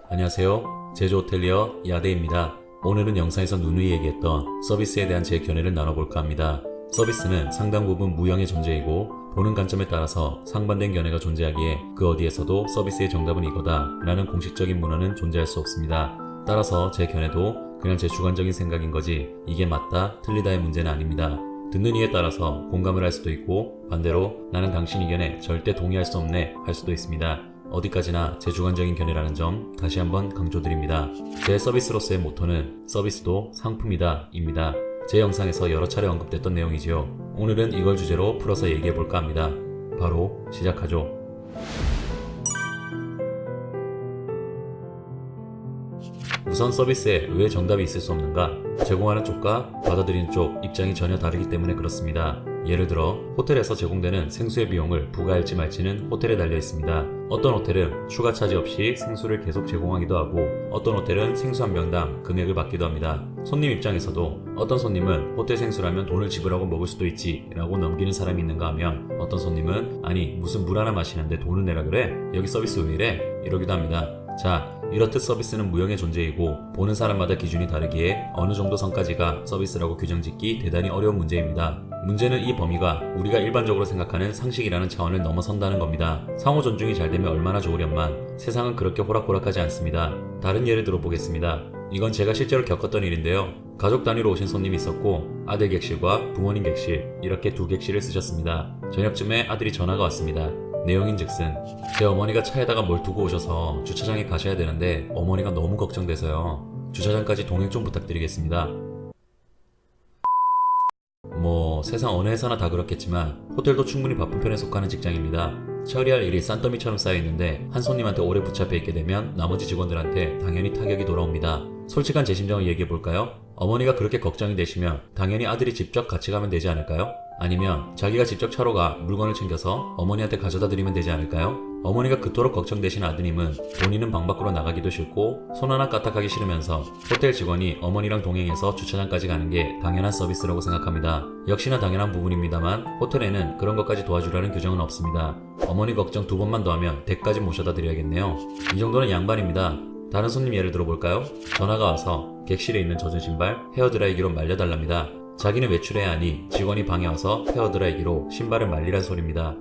안녕하세요. 제주 호텔리어 야대입니다. 오늘은 영상에서 누누이 얘기했던 서비스에 대한 제 견해를 나눠볼까 합니다. 서비스는 상당 부분 무형의 존재이고 보는 관점에 따라서 상반된 견해가 존재하기에 그 어디에서도 서비스의 정답은 이거다 라는 공식적인 문헌은 존재할 수 없습니다. 따라서 제 견해도 그냥 제 주관적인 생각인 거지 이게 맞다 틀리다의 문제는 아닙니다. 듣는 이에 따라서 공감을 할 수도 있고 반대로 나는 당신 의견에 절대 동의할 수 없네 할 수도 있습니다. 어디까지나 제 주관적인 견해라는 점 다시 한번 강조드립니다. 제 서비스로서의 모토는 서비스도 상품이다 입니다. 제 영상에서 여러 차례 언급됐던 내용이지요. 오늘은 이걸 주제로 풀어서 얘기해볼까 합니다. 바로 시작하죠. 우선 서비스에 왜 정답이 있을 수 없는가? 제공하는 쪽과 받아들이는 쪽 입장이 전혀 다르기 때문에 그렇습니다. 예를 들어 호텔에서 제공되는 생수의 비용을 부과할지 말지는 호텔에 달려 있습니다. 어떤 호텔은 추가 차지 없이 생수를 계속 제공하기도 하고 어떤 호텔은 생수 한 병당 금액을 받기도 합니다. 손님 입장에서도 어떤 손님은 호텔 생수라면 돈을 지불하고 먹을 수도 있지 라고 넘기는 사람이 있는가 하면 어떤 손님은 아니 무슨 물 하나 마시는데 돈을 내라 그래? 여기 서비스 왜 이래? 이러기도 합니다. 자, 이렇듯 서비스는 무형의 존재이고 보는 사람마다 기준이 다르기에 어느 정도 선까지가 서비스라고 규정짓기 대단히 어려운 문제입니다. 문제는 이 범위가 우리가 일반적으로 생각하는 상식이라는 차원을 넘어선다는 겁니다. 상호 존중이 잘 되면 얼마나 좋으련만 세상은 그렇게 호락호락하지 않습니다. 다른 예를 들어보겠습니다. 이건 제가 실제로 겪었던 일인데요. 가족 단위로 오신 손님이 있었고 아들 객실과 부모님 객실 이렇게 두 객실을 쓰셨습니다. 저녁쯤에 아들이 전화가 왔습니다. 내용인즉슨 제 어머니가 차에다가 뭘 두고 오셔서 주차장에 가셔야 되는데 어머니가 너무 걱정돼서요. 주차장까지 동행 좀 부탁드리겠습니다. 세상 어느 회사나 다 그렇겠지만 호텔도 충분히 바쁜 편에 속하는 직장입니다. 처리할 일이 산더미처럼 쌓여있는데 한 손님한테 오래 붙잡혀 있게 되면 나머지 직원들한테 당연히 타격이 돌아옵니다. 솔직한 제 심정을 얘기해볼까요? 어머니가 그렇게 걱정이 되시면 당연히 아들이 직접 같이 가면 되지 않을까요? 아니면 자기가 직접 차로 가 물건을 챙겨서 어머니한테 가져다 드리면 되지 않을까요? 어머니가 그토록 걱정되신 아드님은 본인은 방 밖으로 나가기도 싫고 손 하나 까딱하기 싫으면서 호텔 직원이 어머니랑 동행해서 주차장까지 가는 게 당연한 서비스라고 생각합니다. 역시나 당연한 부분입니다만 호텔에는 그런 것까지 도와주라는 규정은 없습니다. 어머니 걱정 두 번만 더 하면 댁까지 모셔다 드려야겠네요. 이 정도는 양반입니다. 다른 손님 예를 들어볼까요? 전화가 와서 객실에 있는 젖은 신발 헤어드라이기로 말려달랍니다. 자기는 외출해야 하니 직원이 방에 와서 헤어드라이기로 신발을 말리란 소리입니다.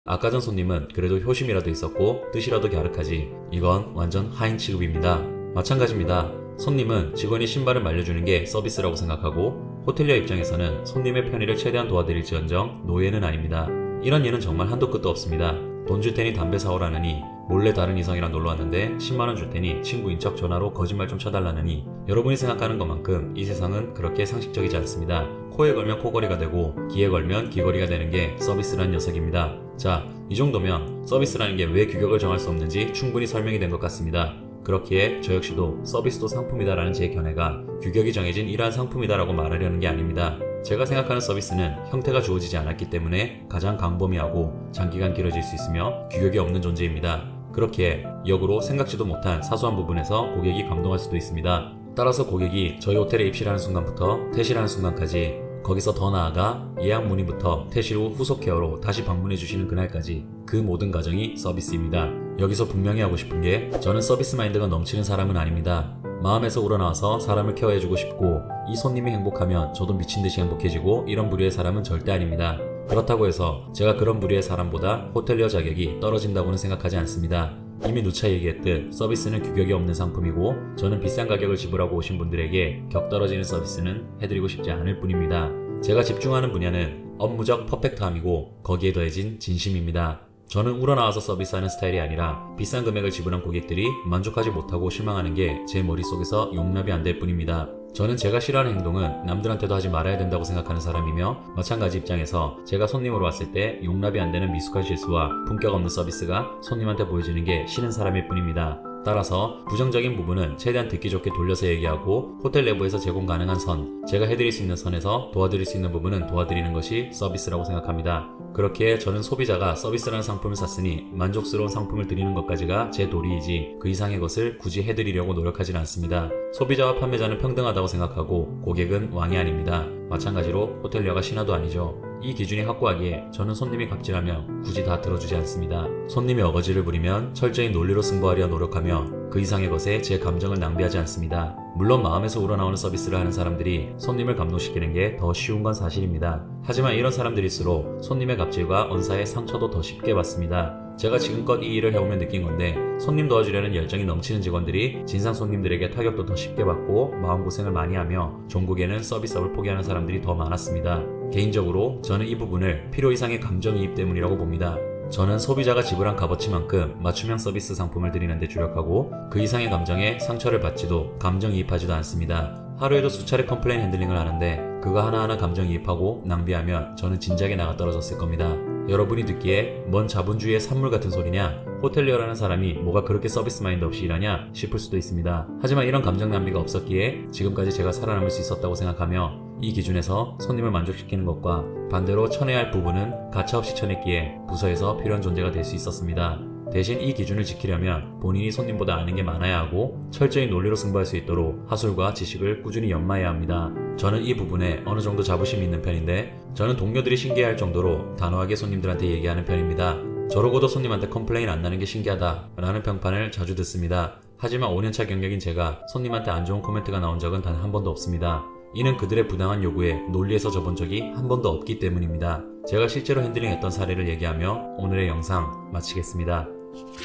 아까 전 손님은 그래도 효심이라도 있었고 뜻이라도 갸륵하지 이건 완전 하인 취급입니다. 마찬가지입니다. 손님은 직원이 신발을 말려주는 게 서비스라고 생각하고 호텔리어 입장에서는 손님의 편의를 최대한 도와드릴지언정 노예는 아닙니다. 이런 예는 정말 한도 끝도 없습니다. 돈 줄 테니 담배 사오라느니 몰래 다른 이성이랑 놀러왔는데 10만원 줄 테니 친구인 척 전화로 거짓말 좀 쳐달라느니 여러분이 생각하는 것만큼 이 세상은 그렇게 상식적이지 않습니다. 코에 걸면 코걸이가 되고 귀에 걸면 귀걸이가 되는 게 서비스라는 녀석입니다. 자, 이 정도면 서비스라는 게 왜 규격을 정할 수 없는지 충분히 설명이 된 것 같습니다. 그렇기에 저 역시도 서비스도 상품이다라는 제 견해가 규격이 정해진 이러한 상품이다라고 말하려는 게 아닙니다. 제가 생각하는 서비스는 형태가 주어지지 않았기 때문에 가장 광범위하고 장기간 길어질 수 있으며 규격이 없는 존재입니다. 그렇기에 역으로 생각지도 못한 사소한 부분에서 고객이 감동할 수도 있습니다. 따라서 고객이 저희 호텔에 입실하는 순간부터 퇴실하는 순간까지 거기서 더 나아가 예약 문의부터 퇴실 후 후속 케어로 다시 방문해 주시는 그날까지 그 모든 과정이 서비스입니다. 여기서 분명히 하고 싶은 게 저는 서비스 마인드가 넘치는 사람은 아닙니다. 마음에서 우러나와서 사람을 케어해주고 싶고 이 손님이 행복하면 저도 미친듯이 행복해지고 이런 부류의 사람은 절대 아닙니다. 그렇다고 해서 제가 그런 부류의 사람보다 호텔리어 자격이 떨어진다고는 생각하지 않습니다. 이미 누차 얘기했듯 서비스는 규격이 없는 상품이고 저는 비싼 가격을 지불하고 오신 분들에게 격 떨어지는 서비스는 해드리고 싶지 않을 뿐입니다. 제가 집중하는 분야는 업무적 퍼펙트함이고 거기에 더해진 진심입니다. 저는 우러나와서 서비스하는 스타일이 아니라 비싼 금액을 지불한 고객들이 만족하지 못하고 실망하는 게 제 머릿속에서 용납이 안 될 뿐입니다. 저는 제가 싫어하는 행동은 남들한테도 하지 말아야 된다고 생각하는 사람이며 마찬가지 입장에서 제가 손님으로 왔을 때 용납이 안 되는 미숙한 실수와 품격 없는 서비스가 손님한테 보여지는 게 싫은 사람일 뿐입니다. 따라서 부정적인 부분은 최대한 듣기 좋게 돌려서 얘기하고 호텔 내부에서 제공 가능한 선, 제가 해드릴 수 있는 선에서 도와드릴 수 있는 부분은 도와드리는 것이 서비스라고 생각합니다. 그렇기에 저는 소비자가 서비스라는 상품을 샀으니 만족스러운 상품을 드리는 것까지가 제 도리이지 그 이상의 것을 굳이 해드리려고 노력하지는 않습니다. 소비자와 판매자는 평등하다고 생각하고 고객은 왕이 아닙니다. 마찬가지로 호텔리어가 신하도 아니죠. 이 기준이 확고하기에 저는 손님이 갑질하면 굳이 다 들어주지 않습니다. 손님이 어거지를 부리면 철저히 논리로 승부하려 노력하며 그 이상의 것에 제 감정을 낭비하지 않습니다. 물론 마음에서 우러나오는 서비스를 하는 사람들이 손님을 감동시키는 게 더 쉬운 건 사실입니다. 하지만 이런 사람들일수록 손님의 갑질과 언사의 상처도 더 쉽게 받습니다. 제가 지금껏 이 일을 해오면 느낀 건데 손님 도와주려는 열정이 넘치는 직원들이 진상 손님들에게 타격도 더 쉽게 받고 마음고생을 많이 하며 종국에는 서비스업을 포기하는 사람들이 더 많았습니다. 개인적으로 저는 이 부분을 필요 이상의 감정이입 때문이라고 봅니다. 저는 소비자가 지불한 값어치만큼 맞춤형 서비스 상품을 드리는 데 주력하고 그 이상의 감정에 상처를 받지도 감정이입하지도 않습니다. 하루에도 수차례 컴플레인 핸들링을 하는데 그거 하나하나 감정이입하고 낭비하면 저는 진작에 나가 떨어졌을 겁니다. 여러분이 듣기에 뭔 자본주의의 산물 같은 소리냐? 호텔리어라는 사람이 뭐가 그렇게 서비스 마인드 없이 일하냐? 싶을 수도 있습니다. 하지만 이런 감정 낭비가 없었기에 지금까지 제가 살아남을 수 있었다고 생각하며 이 기준에서 손님을 만족시키는 것과 반대로 쳐내야 할 부분은 가차없이 쳐냈기에 부서에서 필요한 존재가 될 수 있었습니다. 대신 이 기준을 지키려면 본인이 손님보다 아는 게 많아야 하고 철저히 논리로 승부할 수 있도록 하술과 지식을 꾸준히 연마해야 합니다. 저는 이 부분에 어느 정도 자부심이 있는 편인데 저는 동료들이 신기해할 정도로 단호하게 손님들한테 얘기하는 편입니다. 저러고도 손님한테 컴플레인 안 나는 게 신기하다 라는 평판을 자주 듣습니다. 하지만 5년차 경력인 제가 손님한테 안 좋은 코멘트가 나온 적은 단 한 번도 없습니다. 이는 그들의 부당한 요구에 논리에서 져본 적이 한 번도 없기 때문입니다. 제가 실제로 핸들링했던 사례를 얘기하며 오늘의 영상 마치겠습니다.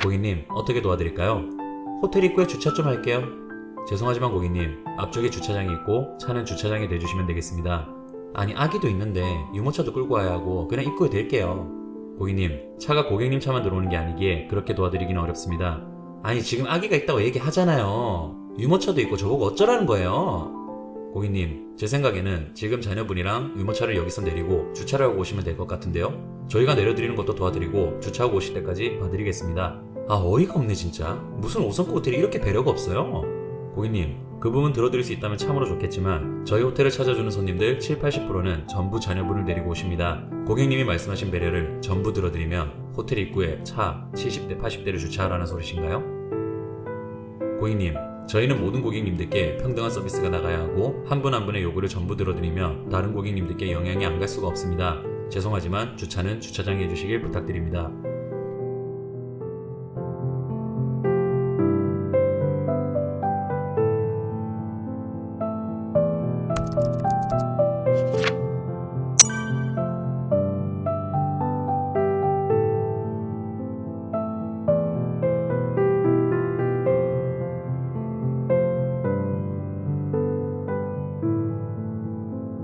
고객님, 어떻게 도와드릴까요? 호텔 입구에 주차 좀 할게요. 죄송하지만 고객님, 앞쪽에 주차장이 있고 차는 주차장에 대주시면 되겠습니다. 아니, 아기도 있는데 유모차도 끌고 와야 하고 그냥 입구에 댈게요. 고객님, 차가 고객님 차만 들어오는 게 아니기에 그렇게 도와드리기는 어렵습니다. 아니, 지금 아기가 있다고 얘기하잖아요. 유모차도 있고 저보고 어쩌라는 거예요? 고객님, 제 생각에는 지금 자녀분이랑 유모차를 여기서 내리고 주차를 하고 오시면 될 것 같은데요? 저희가 내려드리는 것도 도와드리고 주차하고 오실 때까지 봐드리겠습니다. 아, 어이가 없네 진짜. 무슨 5성급 호텔이 이렇게 배려가 없어요? 고객님, 그 부분 들어드릴 수 있다면 참으로 좋겠지만 저희 호텔을 찾아주는 손님들 70-80%는 전부 자녀분을 내리고 오십니다. 고객님이 말씀하신 배려를 전부 들어드리면 호텔 입구에 차 70대 80대를 주차하라는 소리신가요? 고객님, 저희는 모든 고객님들께 평등한 서비스가 나가야 하고 한 분 한 분의 요구를 전부 들어드리며 다른 고객님들께 영향이 안 갈 수가 없습니다. 죄송하지만 주차는 주차장에 해주시길 부탁드립니다.